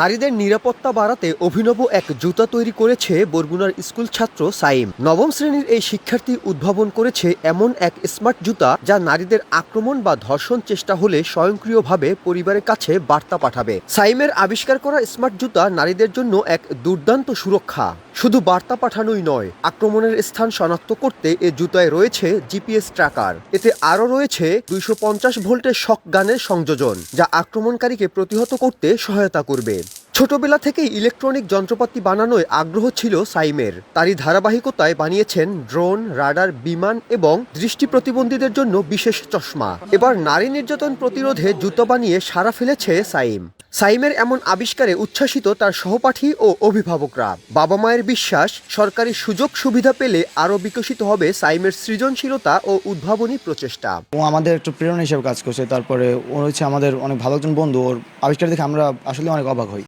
নারীদের নিরাপত্তা বাড়াতে অভিনব এক জুতা তৈরি করেছে বরগুনার স্কুল ছাত্র সাইম। নবম শ্রেণীর এই শিক্ষার্থী উদ্ভাবন করেছে এমন এক স্মার্ট জুতা যা নারীদের আক্রমণ বা ধর্ষণ চেষ্টা হলে স্বয়ংক্রিয়ভাবে পরিবারের কাছে বার্তা পাঠাবে। সাইমের আবিষ্কার করা স্মার্ট জুতা নারীদের জন্য এক দুর্দান্ত সুরক্ষা। শুধু বার্তা পাঠানোই নয়, আক্রমণের স্থান শনাক্ত করতে এ জুতায় রয়েছে জিপিএস ট্র্যাকার। এতে আরও রয়েছে 250 ভোল্টের শক গানের সংযোজন, যা আক্রমণকারীকে প্রতিহত করতে সহায়তা করবে। ছোটবেলা থেকেই ইলেকট্রনিক যন্ত্রপাতি বানানোয় আগ্রহ ছিল সাইমের। তারই ধারাবাহিকতায় বানিয়েছেন ড্রোন, রাডার, বিমান এবং দৃষ্টি প্রতিবন্ধীদের জন্য বিশেষ চশমা। এবার নারী নির্যাতন প্রতিরোধে জুতো বানিয়ে সাড়া ফেলেছে সাইম। সাইমের এমন আবিষ্কারে উচ্ছ্বাসিত তার সহপাঠী ও অভিভাবকরা। বাবা মায়ের বিশ্বাস, সরকারি সুযোগ সুবিধা পেলে আরও বিকশিত হবে সাইমের সৃজনশীলতা ও উদ্ভাবনী প্রচেষ্টা। ও আমাদের একটু প্রেরণা হিসেবে কাজ করছে। তারপরে ও হচ্ছে আমাদের অনেক ভালো একজন বন্ধু। ওর আবিষ্কার দেখে আমরা আসলে অনেক অবাক হই।